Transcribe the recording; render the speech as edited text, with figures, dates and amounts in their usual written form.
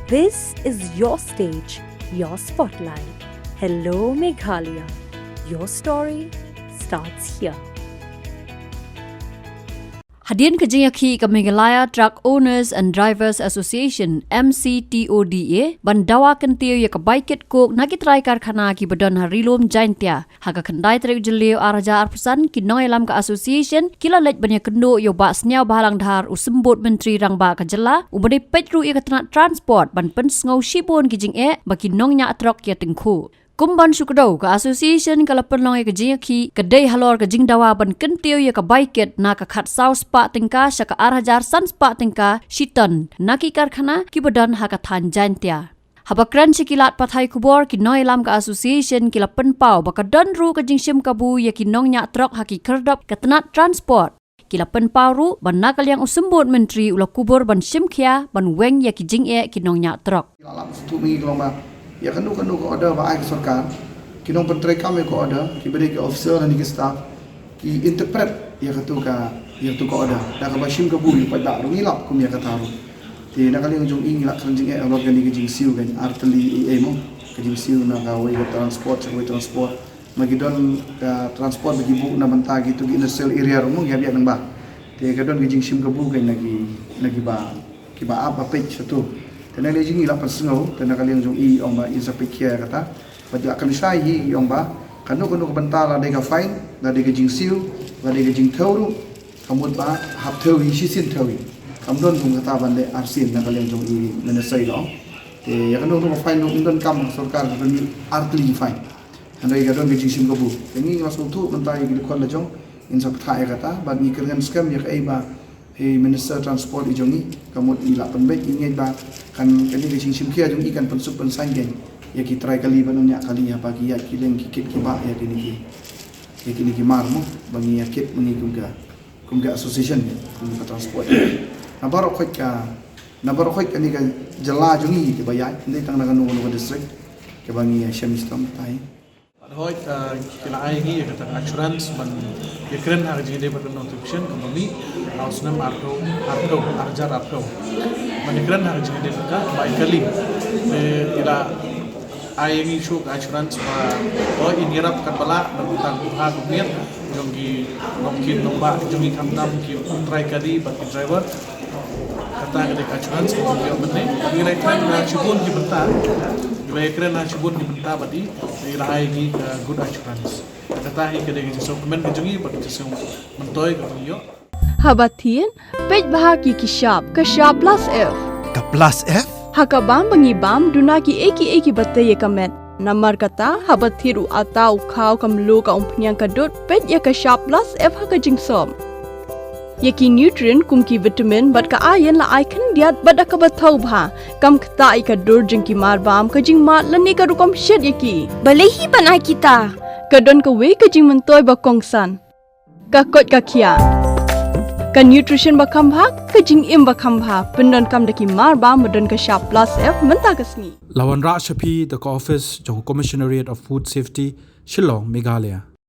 This is your stage, your spotlight. Hello, Meghalaya. Your story starts here. Hadian kejengaki ke Meghalaya Truck Owners and Drivers Association MCTODA bandawa kentiu ya kebaiket kok nakit rai karkhana ki badan harilom jaintia haka kendai trek jeleu araja arpusan ki noilam ke association kila lej banyak kendo yo ba snyau bahalang dhar usembut menteri rangba ka jela ubade petru ya katna transport ban pen ngau shibon ki jing baki nongnya trok ya tengku Kumban sukadau ke association ke lapan long ke jingaki kedai halor ke jing dawa ban kentiu ya ke baiket na ke khat sau spa tingka syaka arhajar san spa tingka shiton naki karkhana ki badan ha ka than jaintia habakran sikilat pathai kubor ki noilam ke association ki lapan pau bakadan ru ke jing sim kabu ya ki nongnya trok haki kerdap ke tenat transport Kila penparu ban nakal yang usembut menteri ulah kubur ban simkhia ban weng ya ki jing ki nongnya trok Ya kanu ko ada ba ai sarkar kinong pentrai kami ko ada ki beri ke officer dan ki staff ki interpret ya katu ka ya tu ko ada da ka bashim ka bumi pada ru ngilap kum ya kataru ti na kali jong ingilak kan jing alor gani ki jing siu kan arteli mo ki jing siu na ka way transport magidon ka transport bagi bu na banta gitu di industrial area ru mo ya biak nang ba ti ka don ki jing sim ka bu kan lagi ba ki ba apa page tu Tena lejing ila persengau, tena kali yang jong i omba isa pikir kata, pada akan sahi omba, kanu kebentar ada ke fine, ada ke jing siu, ada ke jing tauru, kamu ba hap tawi sisin tawi, kamu don pun kata bande arsin, tena kali yang jong i menesai lo, ya kanu fine don kam sarkar don artli fine, anda ke don ke jing sim kabu, ini masuk tu bentar ke kon lejong, insa thai kata, bad ni kerjan scam ya ke ba Minister Transport ijongi kamu ila penbaik ingin ba kan kini ke sim kia jong ikan pensup pensanggen ya ki try kali banyak kali ya pagi ya kileng kikit ki ba ya kini ki marmo bangi ya kit mengi kumga association ya kumga transport na baro khoi ka ni ka jala jongi ki bayai ni tang na no district ke bangi ya shemistom tai Hoi kila ai gi kata assurance man ye kren har ji de batan notification company house nam arto arjar arto man kren har ji de ka bai kali kila ai gi show assurance ba o inirap kan bala tang ha kumir jongki nomba jongi kamnam ki try kali baki driver kata ke assurance ko yo benne ngira kren na chibun ki bata Baiknya nasi bun diminta badi dirai good assurance. Kata hi kedai kisah komen kejongi bagi kisah mentoi kejongi. Habatin pej bahagi kishap plus F. Ka plus F? Hakabam bangibam dunaki eki batte ye kamet. Namar kata habathiru atau kau kamlu ka umpnyang kadut pej ya kishap plus F haka jingsom. Yaki nutrient kumki vitamin bat ka ayan la icon diat bat ka bathau bha kam khta ka dur jingki mar bam ka jing mat lani ka rukom shed yaki balehi banai kita ka don ka we ka jing mentoy ba kongsan ka kot ka khia ka nutrition ba kham bha ka jing im ba kham bha pendon kam daki mar bam modon ka sharp plus F menta kasni Lawan Ra Shapi the office jong Commissionariat of Food Safety Shillong Meghalaya